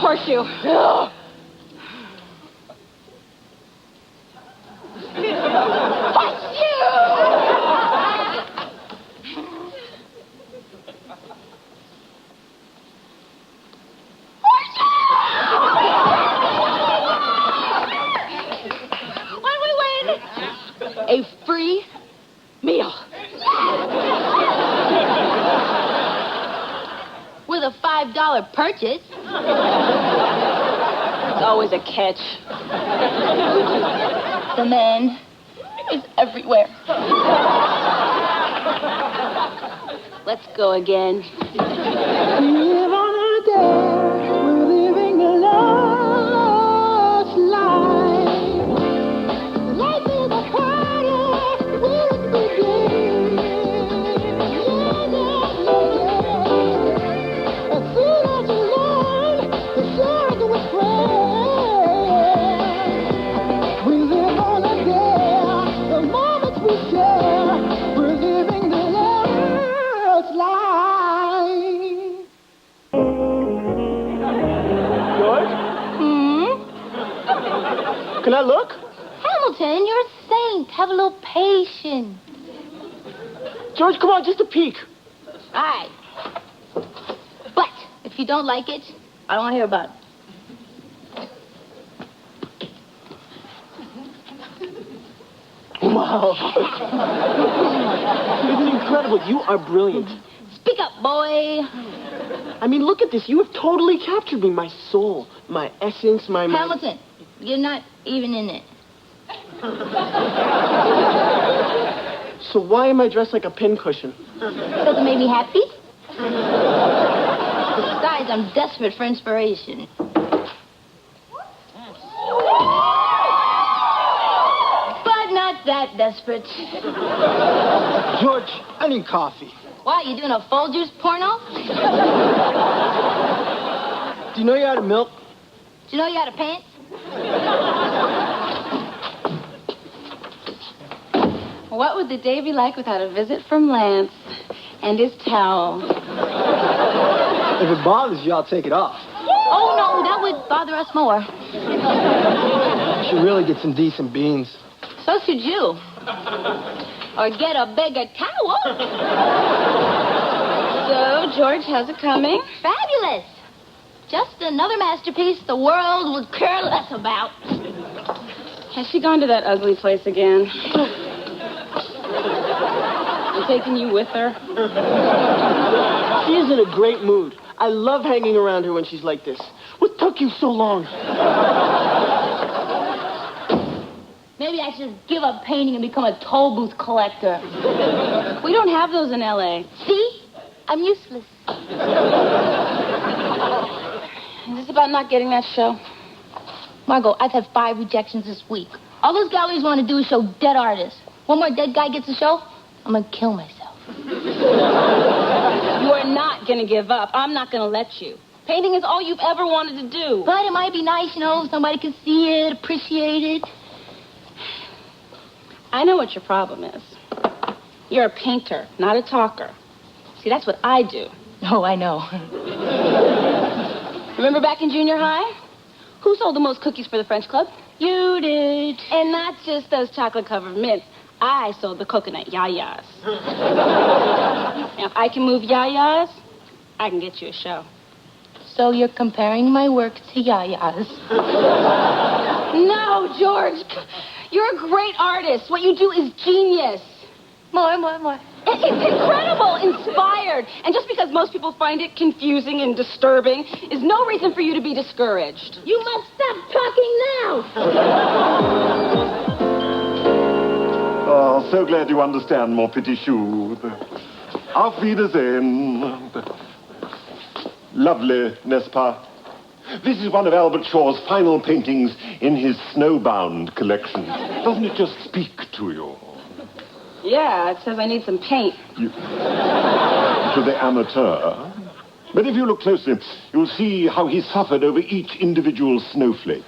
horseshoe. A free meal. With a $5 purchase. It's always a catch. The man is everywhere. Let's go again. We live on a day. We're living a lost life. Life is a party. Will it begin? As soon as you learn to share it with friends. We live on a day. The moments we share. We're living the lost life. George? Can I look? Hamilton, you're a saint. Have a little patience. George, come on, just a peek. All right. But if you don't like it, I don't want to hear about it. Wow. Isn't it incredible? You are brilliant. Speak up, boy. I mean, look at this. You have totally captured me. My soul, my essence, my... Hamilton, you're not even in it. So why am I dressed like a pincushion? Because it made me happy. Besides, I'm desperate for inspiration. But not that desperate. George, I need coffee. Why, you doing a full juice porno? Do you know you're out of milk? Do you know you out of pants? What would the day be like without a visit from Lance and his towel? If it bothers you, I'll take it off. Oh, no, that would bother us more. You should really get some decent beans. So should you. Or get a bigger towel. So, George, how's it coming? Fabulous. Just another masterpiece the world would care less about. Has she gone to that ugly place again? I'm taking you with her. She is in a great mood. I love hanging around her when she's like this. What took you so long? Maybe I should give up painting and become a toll booth collector. We don't have those in L.A. See? I'm useless. Is this about not getting that show? Margot, I've had 5 rejections this week. All those galleries want to do is show dead artists. One more dead guy gets a show, I'm going to kill myself. You are not going to give up. I'm not going to let you. Painting is all you've ever wanted to do. But it might be nice, if somebody can see it, appreciate it. I know what your problem is. You're a painter, not a talker. See, that's what I do. Oh, I know. Remember back in junior high? Who sold the most cookies for the French Club? You did. And not just those chocolate-covered mints. I sold the coconut yayas. Now, if I can move yayas, I can get you a show. So you're comparing my work to Yaya's? No, George. You're a great artist. What you do is genius. More. It's incredible, inspired. And just because most people find it confusing and disturbing is no reason for you to be discouraged. You must stop talking now. Oh, so glad you understand, mon petit chou. Auf Wiedersehen. Lovely, n'est-ce pas? This is one of Albert Shaw's final paintings in his Snowbound collection. Doesn't it just speak to you? Yeah, it says I need some paint. To the amateur. But if you look closely, you'll see how he suffered over each individual snowflake.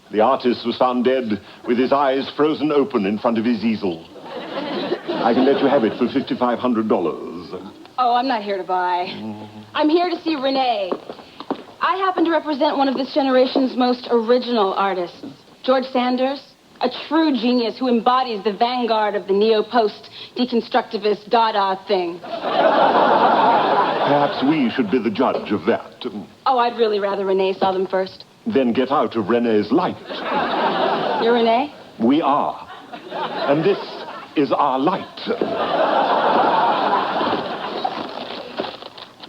The artist was found dead with his eyes frozen open in front of his easel. I can let you have it for $5,500. Oh, I'm not here to buy. I'm here to see Renee. I happen to represent one of this generation's most original artists, George Sanders, a true genius who embodies the vanguard of the neo-post deconstructivist Dada thing. Perhaps we should be the judge of that. Oh, I'd really rather Renee saw them first. Then get out of Renee's light. You're Renee? We are. And this is our light.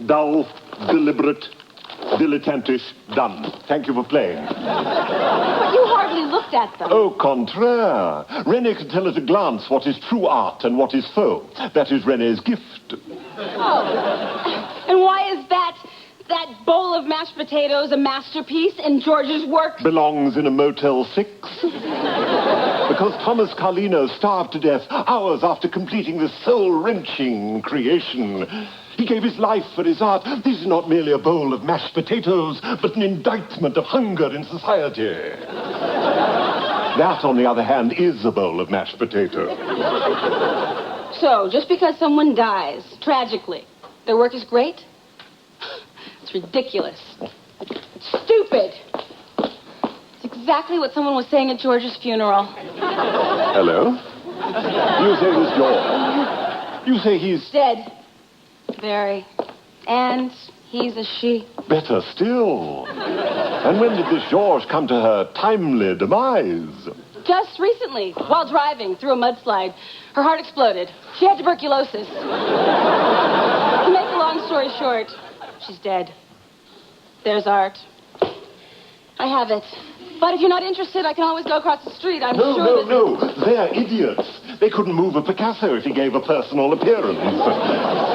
Dull, deliberate, dilettantish, done. Thank you for playing. But you hardly looked at them. Au contraire. Renee can tell at a glance what is true art and what is faux. That is Renee's gift. Oh. And why is that bowl of mashed potatoes a masterpiece in George's work? Belongs in a Motel 6. Because Thomas Carlino starved to death hours after completing this soul-wrenching creation. He gave his life for his art. This is not merely a bowl of mashed potatoes, but an indictment of hunger in society. That, on the other hand, is a bowl of mashed potatoes. So, just because someone dies, tragically, their work is great? It's ridiculous. It's stupid. It's exactly what someone was saying at George's funeral. Hello? You say this George. You say he's... Dead. Very. And he's a she. Better still. And when did this George come to her timely demise? Just recently, while driving through a mudslide, her heart exploded. She had tuberculosis. To make a long story short, she's dead. There's art. I have it. But if you're not interested, I can always go across the street. I'm sure that... No. They're idiots. They couldn't move a Picasso if he gave a personal appearance.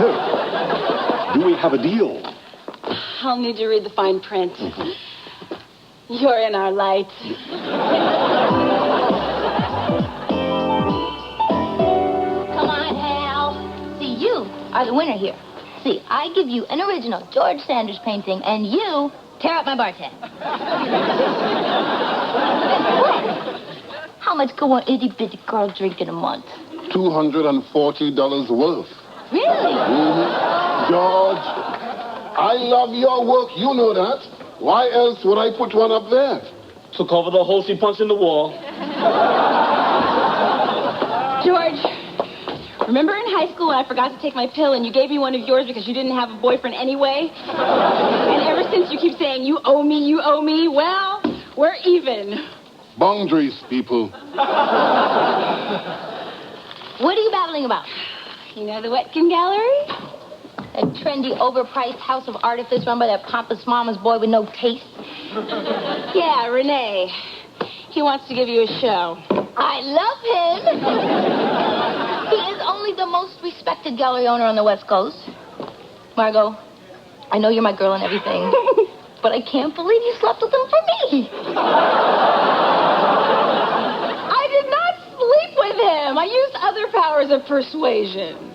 So, do we have a deal? I'll need to read the fine print. You're in our light. Come on, Hal. See, you are the winner here. See, I give you an original George Sanders painting, and you tear up my bar tab. How much can one itty-bitty girl drink in a month? $240 worth. Really? George, I love your work. You know that. Why else would I put one up there? To cover the hole she punched in the wall. George, remember in high school when I forgot to take my pill and you gave me one of yours because you didn't have a boyfriend anyway? And ever since you keep saying, you owe me, well, we're even. Boundaries, people. What are you babbling about? You know the Wetkin Gallery? A trendy, overpriced house of artifice run by that pompous mama's boy with no taste? Yeah, Renee. He wants to give you a show. I love him. He is only the most respected gallery owner on the West Coast. Margot, I know you're my girl and everything, but I can't believe you slept with him for me. I did not sleep with him. I used other powers of persuasion.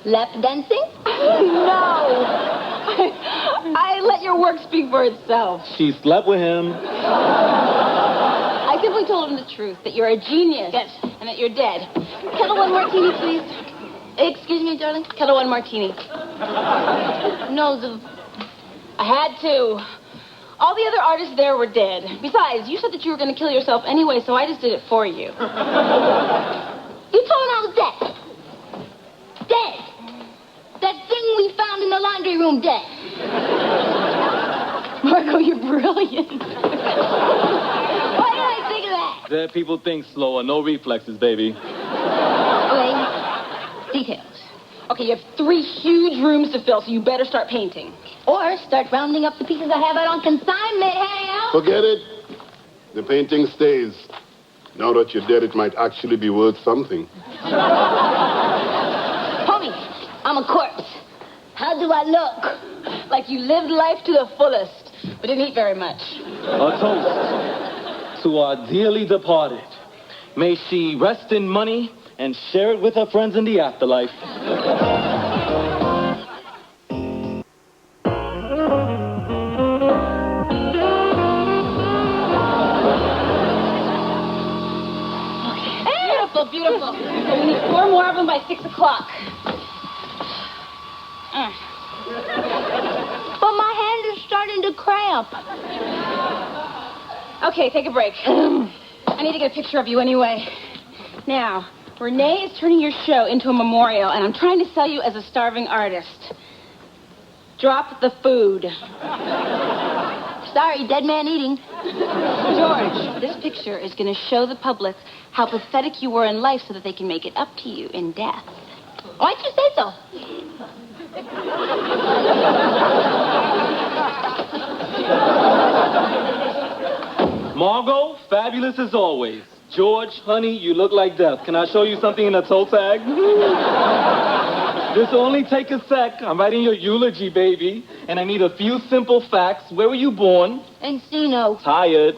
Lap dancing? No. I let your work speak for itself. She slept with him. I simply told him the truth, that you're a genius. Yes. And that you're dead. Kettle one martini, please. Excuse me, darling? Kettle one martini. No, I had to. All the other artists there were dead. Besides, you said that you were going to kill yourself anyway, so I just did it for you. You told him I was dead. Dead. That thing we found in the laundry room dead. Margot, you're brilliant. Why did I think of that? Dead people think slower. No reflexes, baby. Okay. Details. Okay, you have 3 huge rooms to fill, so you better start painting. Or start rounding up the pieces I have out on consignment, Hal. Forget it. The painting stays. Now that you're dead, it might actually be worth something. Homie, I'm a corpse. How do I look? Like you lived life to the fullest, but didn't eat very much. A toast to our dearly departed. May she rest in money and share it with her friends in the afterlife. Beautiful. We need 4 more of them by 6 o'clock. But my hand is starting to cramp. up. Okay, take a break. I need to get a picture of you anyway. Now, Renee is turning your show into a memorial, and I'm trying to sell you as a starving artist. Drop the food. Sorry, dead man eating. George, this picture is going to show the public how pathetic you were in life so that they can make it up to you in death. Why'd you say so? Margot, fabulous as always. George, honey, you look like death. Can I show you something in a toe tag? This'll only take a sec. I'm writing your eulogy, baby. And I need a few simple facts. Where were you born? Encino. Tired.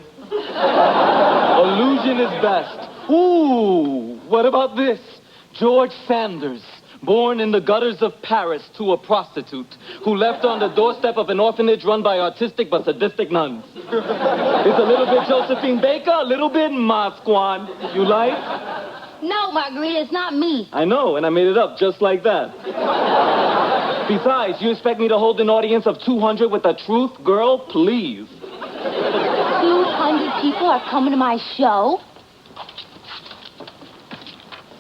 Illusion is best. Ooh, what about this? George Sanders, born in the gutters of Paris to a prostitute who left on the doorstep of an orphanage run by artistic but sadistic nuns. It's a little bit Josephine Baker, a little bit Masquan. You like? No, Margarita, it's not me. I know, and I made it up just like that. Besides, you expect me to hold an audience of 200 with the truth? Girl, please. 200 people are coming to my show?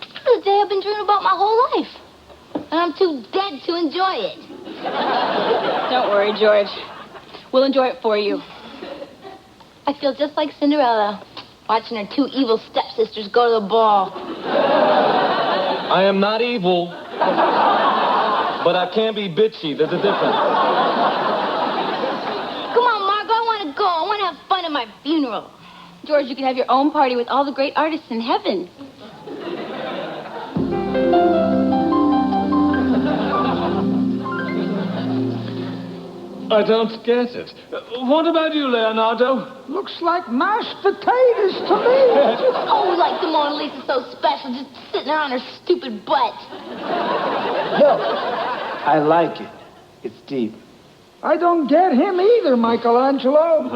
This is the day I've been dreaming about my whole life. And I'm too dead to enjoy it. Don't worry, George. We'll enjoy it for you. I feel just like Cinderella, watching her two evil stepsisters go to the ball. I am not evil, but I can be bitchy. There's a difference. Come on, Margo, I want to go. I want to have fun at my funeral. George, you can have your own party with all the great artists in heaven. I don't get it. What about you, Leonardo? Looks like mashed potatoes to me. Oh, like the Mona Lisa's so special, just sitting there on her stupid butt. No, I like it. It's deep. I don't get him either, Michelangelo.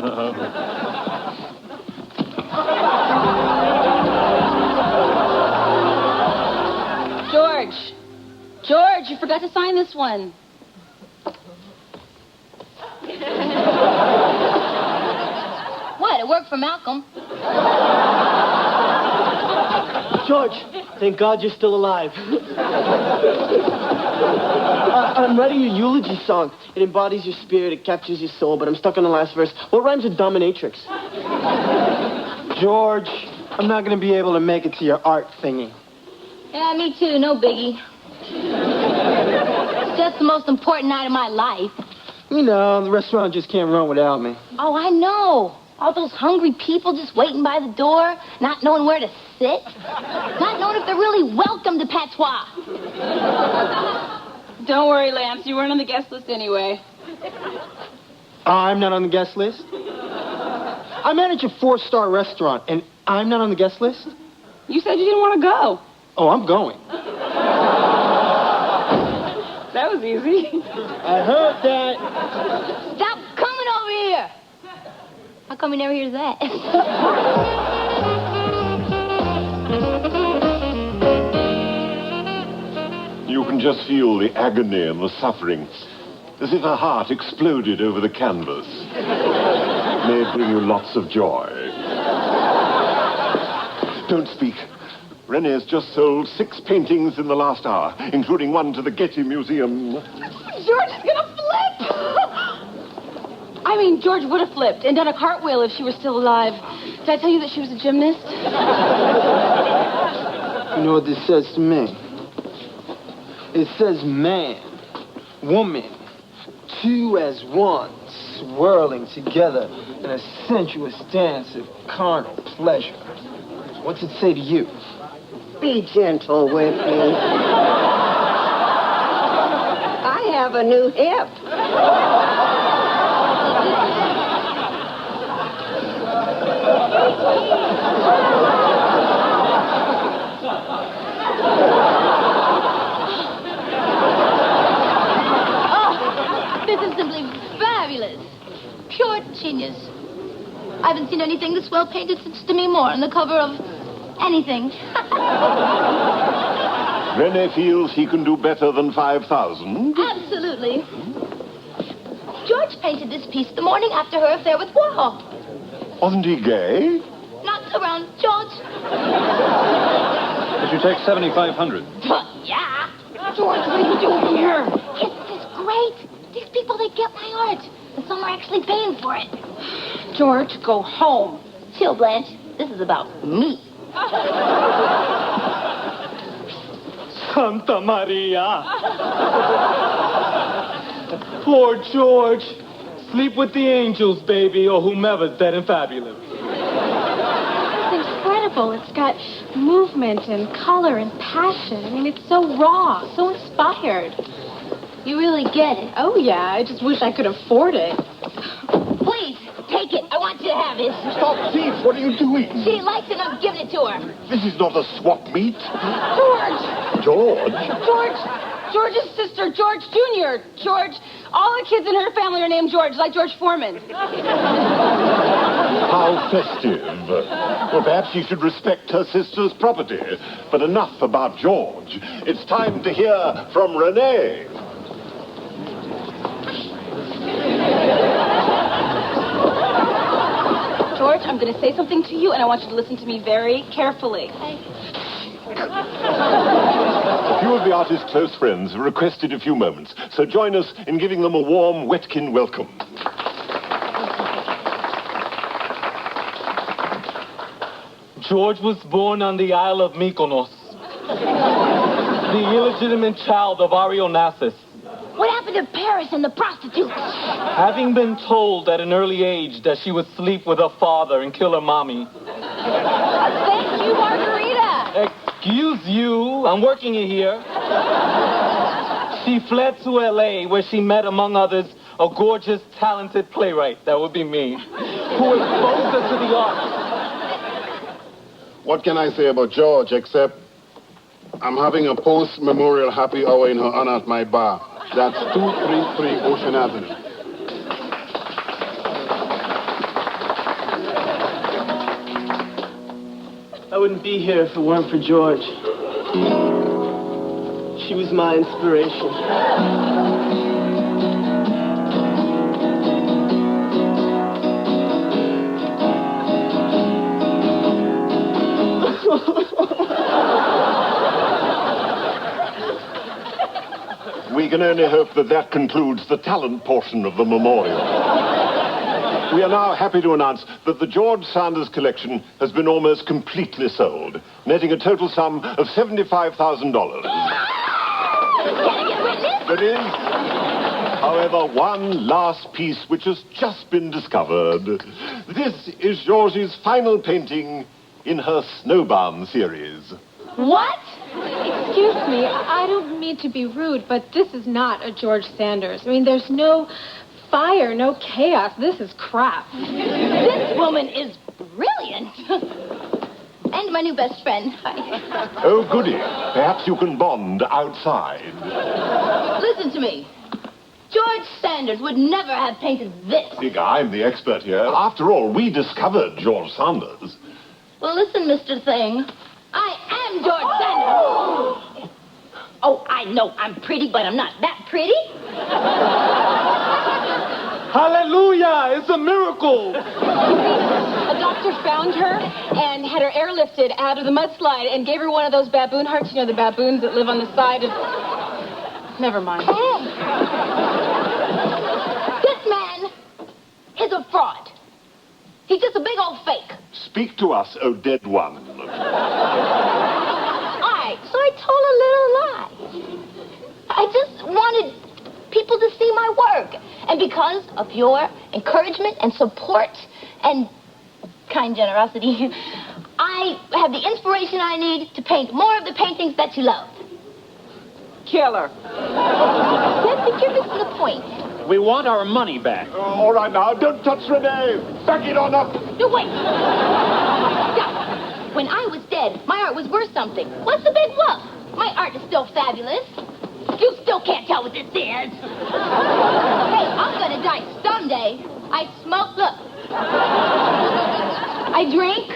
George, you forgot to sign this one. What? It worked for Malcolm. George, thank God you're still alive. I'm writing your eulogy song. It embodies your spirit, it captures your soul, but I'm stuck on the last verse. What rhymes with dominatrix? George, I'm not going to be able to make it to your art thingy. Yeah, me too. No biggie. It's just the most important night of my life. You know, the restaurant just can't run without me. Oh, I know. All those hungry people just waiting by the door, not knowing where to sit, not knowing if they're really welcome to Patois. Don't worry, Lance. You weren't on the guest list anyway. I'm not on the guest list? I manage a 4-star restaurant, and I'm not on the guest list? You said you didn't want to go. Oh, I'm going. That was easy. I heard that. Stop coming over here. How come he never hears that? You can just feel the agony and the suffering, as if her heart exploded over the canvas. May it bring you lots of joy. Don't speak. Renee has just sold 6 paintings in the last hour, including one to the Getty Museum. George is gonna flip! I mean, George would have flipped and done a cartwheel if she were still alive. Did I tell you that she was a gymnast? You know what this says to me? It says man, woman, two as one, swirling together in a sensuous dance of carnal pleasure. What's it say to you? Be gentle with me. I have a new hip. Oh, this is simply fabulous. Pure genius. I haven't seen anything this well painted since Demi Moore on the cover of anything. Renee feels he can do better than 5,000. Absolutely. George painted this piece the morning after her affair with Warhol. Wasn't he gay? Not around George. Did you take $7,500? Yeah. George, what are you doing here? It's great. These people, they get my art. And some are actually paying for it. George, go home. Chill, Blanche. This is about me. Santa Maria. Poor George. Sleep with the angels, baby, or whomever's dead and fabulous. It's incredible. It's got movement and color and passion. I mean, it's so raw, so inspired. You really get it. Oh, yeah. I just wish I could afford it. Please, take it. I want you to have it. Stop, thief! What are you doing? She likes it, I'm giving it to her. This is not a swap meet. George! George? George's sister, George Jr. George, all the kids in her family are named George, like George Foreman. How festive. Well, perhaps you should respect her sister's property. But enough about George. It's time to hear from Renee. George, I'm going to say something to you, and I want you to listen to me very carefully. A few of the artist's close friends have requested a few moments, so join us in giving them a warm Wetkin welcome. George was born on the Isle of Mykonos, the illegitimate child of Arionassus. What happened to Paris and the prostitutes? Having been told at an early age that she would sleep with her father and kill her mommy. Thank you, Margarita. Excuse you, I'm working here. She fled to L.A., where she met, among others, a gorgeous, talented playwright, that would be me, who exposed her to the arts. What can I say about George, except I'm having a post-memorial happy hour in her honor at my bar. That's 233 Ocean Avenue. I wouldn't be here if it weren't for George. She was my inspiration. We can only hope that that concludes the talent portion of the memorial. We are now happy to announce that the George Sanders collection has been almost completely sold, netting a total sum of $75,000. There is, however, one last piece which has just been discovered. This is George's final painting in her Snowbound series. What? Excuse me, I don't mean to be rude, but this is not a George Sanders. I mean, there's no fire, no chaos. This is crap. This woman is brilliant. And my new best friend. Hi. Oh, goody. Perhaps you can bond outside. Listen to me. George Sanders would never have painted this. Think I'm the expert here. After all, we discovered George Sanders. Well, listen, Mr. Thing. I am George Sanders. Oh, I know I'm pretty, but I'm not that pretty. Hallelujah! It's a miracle! A doctor found her and had her airlifted out of the mudslide and gave her one of those baboon hearts. You know, the baboons that live on the side of... Never mind. This man is a fraud. He's just a big old fake. Speak to us, O dead one. All right, so I told a little lie. I just wanted people to see my work. And because of your encouragement and support and kind generosity, I have the inspiration I need to paint more of the paintings that you love. Killer. Yes, but you're missing the point. We want our money back. Oh, all right now, don't touch Renee. Back it on up. No, wait. Stop. When I was dead, my art was worth something. What's the big whoop? My art is still fabulous. You still can't tell what this is. Hey, I'm gonna die someday. I smoke, look. I drink.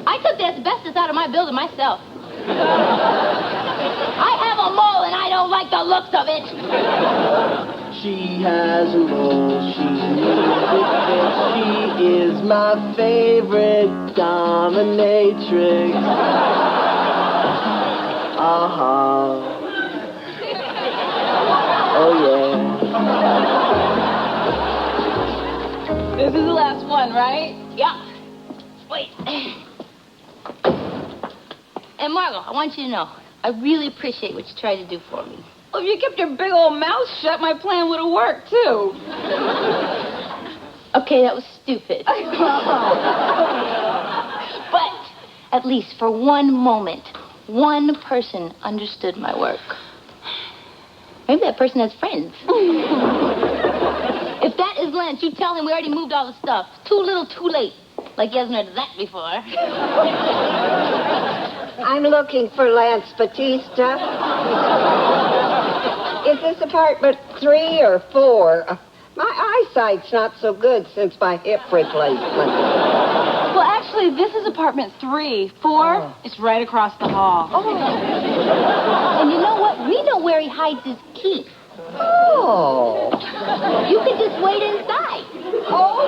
I took the asbestos out of my building myself. I have a mole and I don't like the looks of it. She has a role, she needs it. She is my favorite dominatrix. Oh yeah. This is the last one, right? Yeah. Wait. And Margot, I want you to know, I really appreciate what you tried to do for me. Well, if you kept your big old mouth shut, my plan would have worked, too. Okay, that was stupid. But at least for one moment, one person understood my work. Maybe that person has friends. If that is Lance, you tell him we already moved all the stuff. Too little, too late. Like he hasn't heard of that before. I'm looking for Lance Batista. Is this apartment 3 or 4? My eyesight's not so good since my hip replacement. Well, actually, this is apartment 3. 4 is right across the hall. And you know what? We know where he hides his key. Oh. You can just wait inside. Oh.